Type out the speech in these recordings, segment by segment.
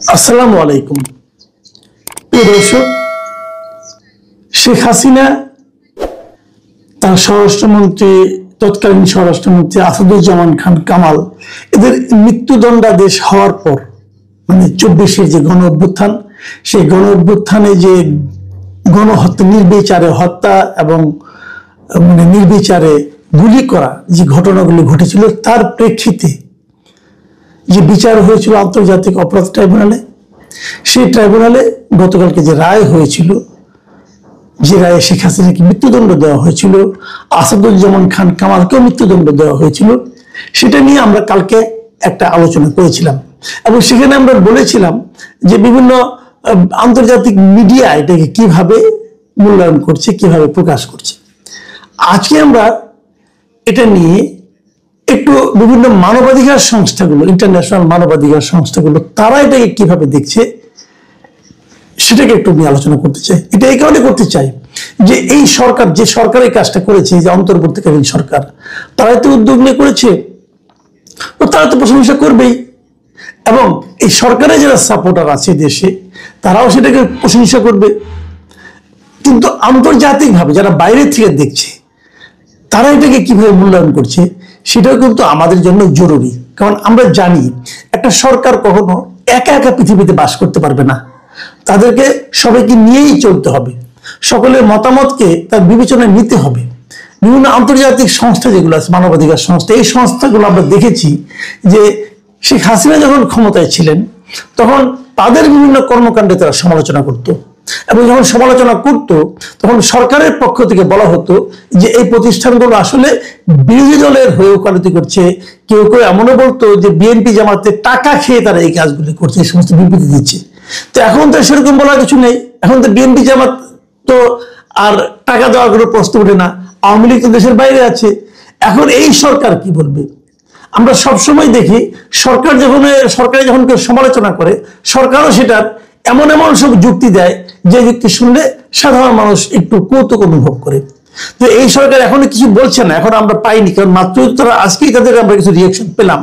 আসসালামু আলাইকুম। প্রিয় দর্শক, শেখ হাসিনা তার তৎকালীন স্বরাষ্ট্রমন্ত্রী আসাদুজ্জামান খান কামাল এদের মৃত্যুদণ্ডাদেশ হওয়ার পর মানে 24-এর যে গণ অভ্যুত্থান, সেই গণ অভ্যুত্থানে যে গণহত্যা, নির্বিচারে হত্যা এবং নির্বিচারে গুলি করা যে ঘটনাগুলি ঘটেছিল, তার প্রেক্ষিতে যে বিচার হয়েছিল আন্তর্জাতিক অপরাধ ট্রাইব্যুনালে, সেই ট্রাইব্যুনালে গতকালকে যে রায় হয়েছিল, যে রায়ে শেখ হাসিনাকে মৃত্যুদণ্ড দেওয়া হয়েছিল, আসাদুজ্জামান খান কামালকেও মৃত্যুদণ্ড দেওয়া হয়েছিল, সেটা নিয়ে আমরা কালকে একটা আলোচনা করেছিলাম এবং সেখানে আমরা বলেছিলাম যে বিভিন্ন আন্তর্জাতিক মিডিয়া এটাকে কিভাবে মূল্যায়ন করছে, কিভাবে প্রকাশ করছে। আজকে আমরা এটা নিয়ে একটু বিভিন্ন মানবাধিকার সংস্থাগুলো, ইন্টারন্যাশনাল মানবাধিকার সংস্থাগুলো, তারা এটাকে কিভাবে দেখছে সেটাকে একটু নিয়ে আলোচনা করতে চাই। এটা এই কারণে করতে চাই যে এই সরকার, যে সরকার এই কাজটা করেছে, যে অন্তর্বর্তীকালীন সরকার, তারাই তো উদ্যোগ নিয়ে করেছে, তো তারা তো প্রশংসা করবেই এবং এই সরকারের যারা সাপোর্টার আছে দেশে, তারাও সেটাকে প্রশংসা করবে। কিন্তু আন্তর্জাতিকভাবে যারা বাইরে থেকে দেখছে, তারা এটাকে কিভাবে মূল্যায়ন করছে সেটাও কিন্তু আমাদের জন্য জরুরি। কারণ আমরা জানি একটা সরকার কখনো একা একা পৃথিবীতে বাস করতে পারবে না, তাদেরকে সবাইকে নিয়েই চলতে হবে, সকলের মতামতকে তার বিবেচনায় নিতে হবে। বিভিন্ন আন্তর্জাতিক সংস্থা যেগুলো আছে, মানবাধিকার সংস্থা, এই সংস্থাগুলো আমরা দেখেছি যে শেখ হাসিনা যখন ক্ষমতায় ছিলেন তখন তাদের বিভিন্ন কর্মকাণ্ডে তারা সমালোচনা করত এবং যখন সমালোচনা করত তখন সরকারের পক্ষ থেকে বলা হতো যে এই প্রতিষ্ঠানগুলো আসলে বিরোধী দলের হয়ে ওকালতি করছে। কেউ কেউ এমনও বলতো যে বিএনপি জামাতের টাকা খেয়ে তারা এই কাজগুলি করছে, এই সমস্ত বিবৃতি দিচ্ছে। তো এখন তো সেরকম বলার কিছু নেই, এখন তো বিএনপি জামাত তো আর টাকা দেওয়ার কোনো প্রশ্ন ওঠে না, আওয়ামী লীগ তো দেশের বাইরে আছে। এখন এই সরকার কি বলবে? আমরা সবসময় দেখি সরকারে যখন কেউ সমালোচনা করে, সরকারও সেটার এমন এমন সব যুক্তি দেয় যে যুক্তি শুনলে সাধারণ মানুষ একটু কৌতুক অনুভব করে। তো এই সরকার এখনো কিছু বলছে না, এখন আমরা পাইনি, কারণ মাত্র তারা আজকেই তাদের আমরা কিছু রিয়েকশন পেলাম।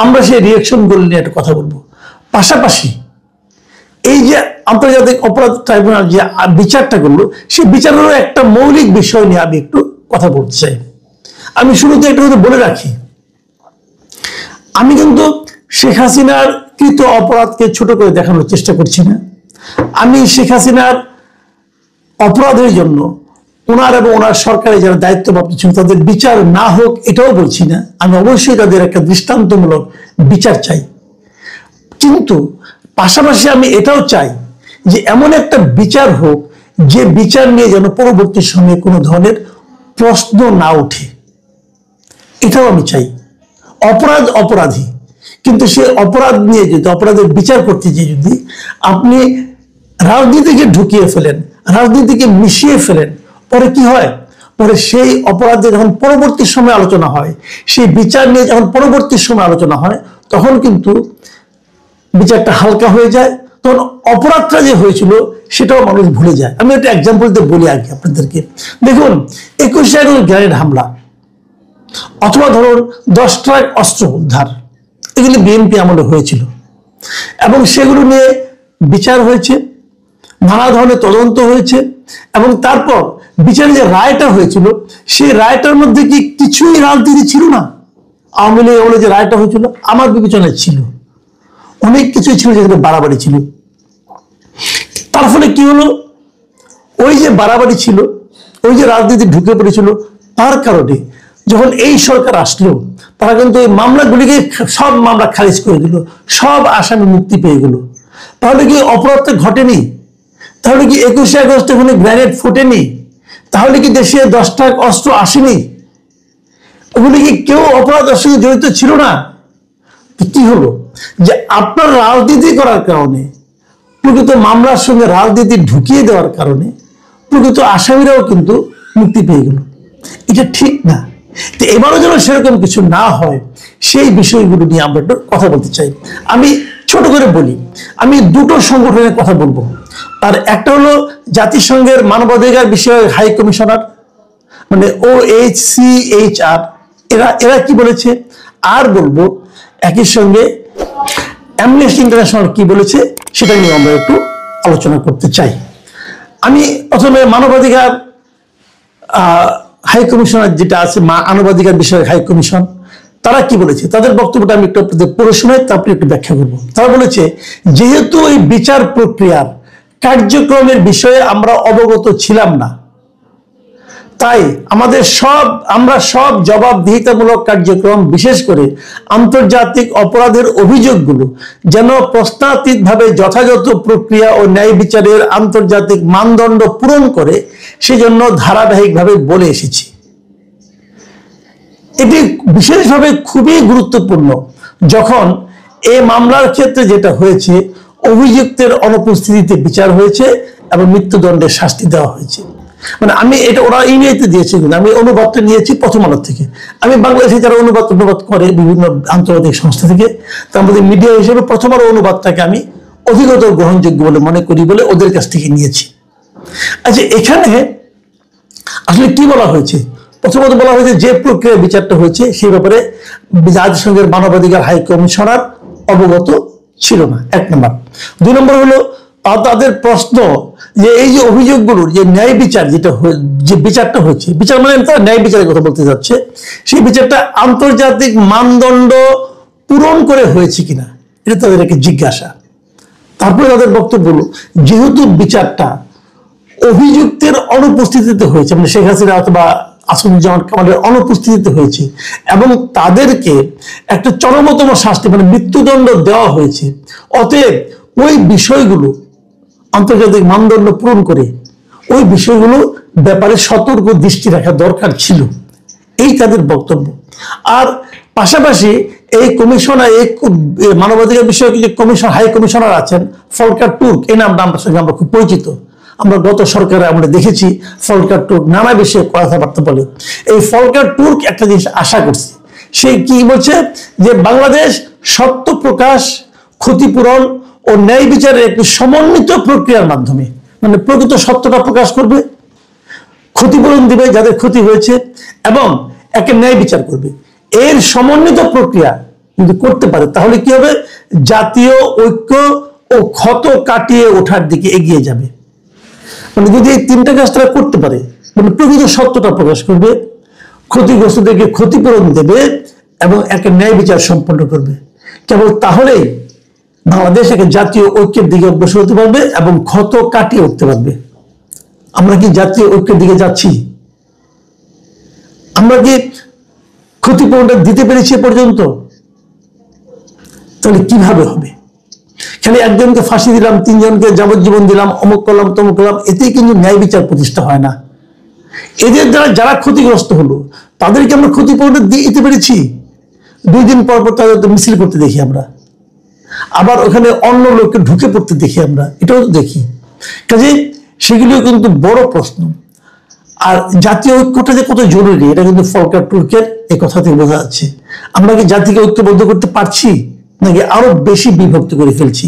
আমরা সেই রিয়েকশন গুলো নিয়ে একটা কথা বলবো। পাশাপাশি এই যে আন্তর্জাতিক অপরাধ ট্রাইব্যুনাল যে বিচারটা করলো, সেই বিচারেরও একটা মৌলিক বিষয় নিয়ে আমি একটু কথা বলতে চাই। আমি শুরুতে একটা কথা বলে রাখি, আমি কিন্তু শেখ হাসিনার কৃত অপরাধকে ছোট করে দেখানোর চেষ্টা করছি না। আমি শেখ হাসিনার অপরাধের জন্য ওনার এবং ওনার সরকারের যারা দায়িত্বপ্রাপ্ত ছিল তাদের বিচার না হোক এটাও বলছি না। আমি অবশ্যই তাদের একটা দৃষ্টান্তমূলক বিচার চাই, কিন্তু পাশাপাশি আমি এটাও চাই যে এমন একটা বিচার হোক যে বিচার নিয়ে যেন পরবর্তী সময়ে কোনো ধরনের প্রশ্ন না ওঠে, এটাও আমি চাই। অপরাধ অপরাধী, কিন্তু সে অপরাধ নিয়ে যদি, অপরাধের বিচার করতে গিয়ে যদি আপনি রাজনীতিকে ঢুকিয়ে ফেলেন, রাজনীতিকে মিশিয়ে ফেলেন, পরে কি হয়? পরে সেই অপরাধে যখন পরবর্তী সময় আলোচনা হয়, সেই বিচার নিয়ে যখন পরবর্তী সময় আলোচনা হয়, তখন কিন্তু বিচারটা হালকা হয়ে যায়, তখন অপরাধটা যে হয়েছিল সেটাও মানুষ ভুলে যায়। আমি একটা এক্সাম্পল দিয়ে বলি আগে আপনাদেরকে। দেখুন, 21 আগস্ট গ্রেনেড হামলা, অথবা ধরুন 10 ট্রাক অস্ত্র উদ্ধার, এগুলি বিএনপি আমলে হয়েছিল এবং সেগুলো নিয়ে বিচার হয়েছে, নানা ধরনের তদন্ত হয়েছে এবং তারপর বিচারে যে রায়টা হয়েছিল, সেই রায়টার মধ্যে কি কিছুই রাজনীতি ছিল না? আওয়ামী লীগ আমলে যে রায়টা হয়েছিল আমার বিবেচনায় ছিল, অনেক কিছুই ছিল যেখানে বাড়াবাড়ি ছিল। তার ফলে কি হলো? ওই যে বাড়াবাড়ি ছিল, ওই যে রাজনীতি ঢুকে পড়েছিল, তার কারণে যখন এই সরকার আসলো তারা কিন্তু এই মামলাগুলিকে সব মামলা খারিজ করে দিল, সব আসামি মুক্তি পেয়ে গেল। তাহলে কি অপরাধটা ঘটেনি? তাহলে কি 21 আগস্ট ওখানে গ্রেনেড ফোটেনি? তাহলে কি দেশে 10 ট্রাক অস্ত্র আসেনি? ওগুলি কি কেউ অপরাধের সঙ্গে জড়িত ছিল না? কি হলো যে আপনার রাজনীতি করার কারণে, প্রকৃত মামলার সঙ্গে রাজনীতি ঢুকিয়ে দেওয়ার কারণে প্রকৃত আসামিরাও কিন্তু মুক্তি পেয়ে গেল। এটা ঠিক না। তো এবারও যেন সেরকম কিছু না হয়, সেই বিষয়গুলো নিয়ে আমরা একটু কথা বলতে চাই। আমি ছোট করে বলি, আমি দুটো সংগঠনের কথা বলবো। আর একটা হলো জাতিসংঘের মানবাধিকার বিষয়ক হাই কমিশনার, মানে OHCHR, এরা কি বলেছে, আর বলবো একই সঙ্গে অ্যামনেস্টি ইন্টারন্যাশনাল কি বলেছে সেটা নিয়ে আমরা একটু আলোচনা করতে চাই। আমি প্রথমে মানবাধিকার হাই কমিশনার যেটা আছে মানবাধিকার বিষয়ক হাই কমিশন, তারা কি বলেছে তাদের বক্তব্যটা আমি একটু আপনাদের পড়ে শোনাই, তারপরে একটু ব্যাখ্যা করবো। তারা বলেছে, যেহেতু এই বিচার প্রক্রিয়ার কার্যক্রমের বিষয়ে আমরা অবগত ছিলাম না, তাই আমরা সব জবাবদিহিতামূলক কার্যক্রম, বিশেষ করে আন্তর্জাতিক অপরাধের অভিযোগগুলো যেন প্রশ্নাতীতভাবে যথাযথ প্রক্রিয়া ও ন্যায় বিচারের আন্তর্জাতিক মানদণ্ড পূরণ করে সেজন্য ধারাবাহিকভাবে বলে এসেছি। এটি বিশেষভাবে খুবই গুরুত্বপূর্ণ যখন এই মামলার ক্ষেত্রে যেটা হয়েছে, অভিযুক্তের অনুপস্থিতিতে বিচার হয়েছে এবং মৃত্যুদণ্ডের শাস্তি দেওয়া হয়েছে। মানে আমি এটা ওরা ইংরেজিতে দিয়েছে, কিন্তু আমি অনুবাদটা নিয়েছি প্রথম আলো থেকে। আমি বাংলাদেশে যারা অনুবাদ করে বিভিন্ন আন্তর্জাতিক সংস্থা থেকে, তার মধ্যে মিডিয়া হিসেবে প্রথম আলো অনুবাদটাকে আমি অধিকতর গ্রহণযোগ্য বলে মনে করি বলে ওদের কাছ থেকে নিয়েছি। আচ্ছা, এখানে আসলে কি বলা হয়েছে? প্রথমত বলা হয়েছে যে প্রক্রিয়ায় বিচারটা হয়েছে সেই ব্যাপারে জাতিসংঘের মানবাধিকার হাই কমিশনার অবগত ছিল না, 1 নম্বর। 2 নম্বর হলো তাদের প্রশ্ন যে এই যে অভিযোগগুলোর যে ন্যায় বিচার যে বিচারটা হচ্ছে, বিচার মানে তারা ন্যায় বিচারের কথা বলতে যাচ্ছে, সেই বিচারটা আন্তর্জাতিক মানদণ্ড পূরণ করে হয়েছে কিনা এটা তাদের একটা জিজ্ঞাসা। তারপরে তাদের বক্তব্য হলো, যেহেতু বিচারটা অভিযুক্তের অনুপস্থিতিতে হয়েছে, মানে শেখ হাসিনা অথবা আসাদুজ্জামান কামালের অনুপস্থিতিতে হয়েছে এবং তাদেরকে একটা চরমতম শাস্তি মানে মৃত্যুদণ্ড দেওয়া হয়েছে, অতএব ওই বিষয়গুলো আন্তর্জাতিক মানদণ্ড পূরণ করে ওই বিষয়গুলো ব্যাপারে সতর্ক দৃষ্টি রাখা দরকার ছিল, এই তাদের বক্তব্য। আর পাশাপাশি এই কমিশনার, এই মানবাধিকার বিষয়ক যে কমিশন হাই কমিশনার আছেন ফলকার তুর্ক, এই নামটা আমার সঙ্গে আমরা খুব পরিচিত। আমরা গত সরকারে আমরা দেখেছি ফলকার তুর্ক নানা বিষয়ে কথাবার্তা বলে। এই ফলকার তুর্ক একটা জিনিস আশা করছে, সে কি বলছে যে বাংলাদেশ সত্য প্রকাশ, ক্ষতিপূরণ ও ন্যায় বিচারের একটি সমন্বিত প্রক্রিয়ার মাধ্যমে, মানে প্রকৃত সত্যটা প্রকাশ করবে, ক্ষতিপূরণ দিবে যাদের ক্ষতি হয়েছে এবং একে ন্যায় বিচার করবে। এর সমন্বিত প্রক্রিয়া যদি করতে পারে তাহলে কি হবে, জাতীয় ঐক্য ও ক্ষত কাটিয়ে ওঠার দিকে এগিয়ে যাবে। মানে যদি এই 3টা কাজ তারা করতে পারে, মানে প্রকৃত সত্যটা প্রকাশ করবে, ক্ষতিগ্রস্তদেরকে ক্ষতিপূরণ দেবে এবং একে ন্যায় বিচার সম্পন্ন করবে, কেবল তাহলেই বাংলাদেশ একটা জাতীয় ঐক্যের দিকে অগ্রসর হতে পারবে এবং ক্ষত কাটিয়ে উঠতে পারবে। আমরা কি জাতীয় ঐক্যের দিকে যাচ্ছি? আমরা কি ক্ষতিপূরণটা দিতে পেরেছি পর্যন্ত? তাহলে কিভাবে হবে? খালি একজনকে ফাঁসি দিলাম, 3 জনকে যাবজ্জীবন দিলাম, অমুক করলাম তমুক করলাম, এতেই কিন্তু ন্যায় বিচার প্রতিষ্ঠা হয় না। এদের দ্বারা যারা ক্ষতিগ্রস্ত হলো তাদেরকে আমরা ক্ষতিপূরণ দিতে পেরেছি? 2 দিন পর পর তাদের মিছিল করতে দেখি আমরা, আবার ওখানে অন্য লোককে ঢুকে পড়তে দেখি আমরা, এটাও তো দেখি। কাজে সেগুলিও কিন্তু বড় প্রশ্ন। আর জাতীয় ঐক্যটা যে কত জরুরি এটা কিন্তু ফলকার তুর্কের এই কথা থেকে বোঝা যাচ্ছে। আমরা কি জাতিকে ঐক্যবদ্ধ করতে পারছি নাকি আরো বেশি বিভক্ত করে ফেলছি?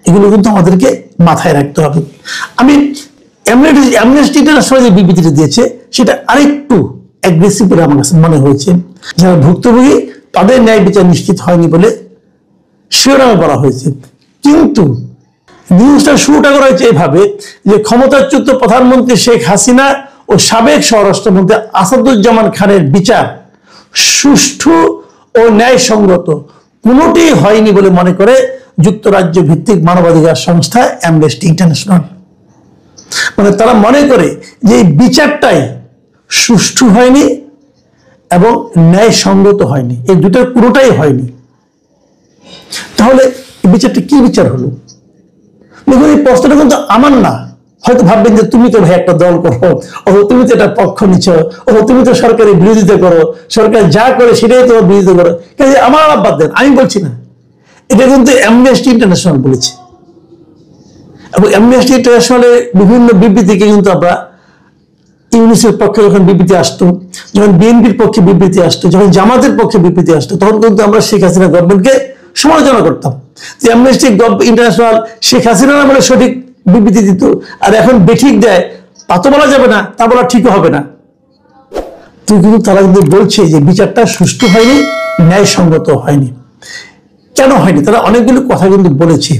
এগুলো কিন্তু আমাদেরকে মাথায় রাখতে হবে। আমি অ্যামনেস্টি ইন্টারন্যাশনাল যে বিবৃতিটা দিয়েছে সেটা আরেকটু অ্যাগ্রেসিভ বলে আমার কাছে মনে হয়েছে। যারা ভুক্তভোগী তাদের ন্যায় বিচার নিশ্চিত হয়নি বলে শিরোনামে বলা হয়েছে, কিন্তু নিউজটা শুরুটা করা হয়েছে এভাবে যে ক্ষমতাচ্যুত প্রধানমন্ত্রী শেখ হাসিনা ও সাবেক স্বরাষ্ট্রমন্ত্রী আসাদুজ্জামান খানের বিচার সুষ্ঠু ও ন্যায়সঙ্গত কোনোটি হয়নি বলে মনে করে যুক্তরাজ্য ভিত্তিক মানবাধিকার সংস্থা অ্যামনেস্টি ইন্টারন্যাশনাল। মানে তারা মনে করে যে এই বিচারটাই সুষ্ঠু হয়নি এবং ন্যায়সঙ্গত হয়নি, এই দুটোর কোনোটাই হয়নি। তাহলে এই বিচারটা কি বিচার হলো? দেখুন, এই প্রশ্নটা কিন্তু আমার না। হয়তো ভাববেন যে তুমি তো ভাই একটা দল করো, ও তুমি তো এটা পক্ষ নিচ্ছ, ও তুমি তো সরকারের বিরোধিতা করো, সরকার যা করে সেটাই তোমার বিরোধিতা করো। কাজে আমার বাদ দেন, আমি বলছি না, এটা কিন্তু অ্যামনেস্টি ইন্টারন্যাশনাল বলেছে। এবং অ্যামনেস্টি ইন্টারন্যাশনালের বিভিন্ন বিবৃতিকে কিন্তু আমরা ইউনিসের পক্ষে যখন বিবৃতি আসতো, যখন বিএনপির পক্ষে বিবৃতি আসতো, যখন জামাতের পক্ষে বিবৃতি আসতো, তখন কিন্তু আমরা শেখ হাসিনা গভর্নমেন্টকে সমালোচনা করতাম যে অ্যামনেস্টি ইন্টারন্যাশনাল শেখ হাসিনা বলে সঠিক বিবৃতি দিত, আর এখন বেঠিক দেয় তা তো বলা যাবে না, তা বলা ঠিকও হবে না। তো কিন্তু তারা কিন্তু বলছে যে বিচারটা সুষ্ঠু হয়নি, ন্যায়সঙ্গত হয়নি। কেন হয়নি? তারা অনেকগুলো কথা কিন্তু বলেছে।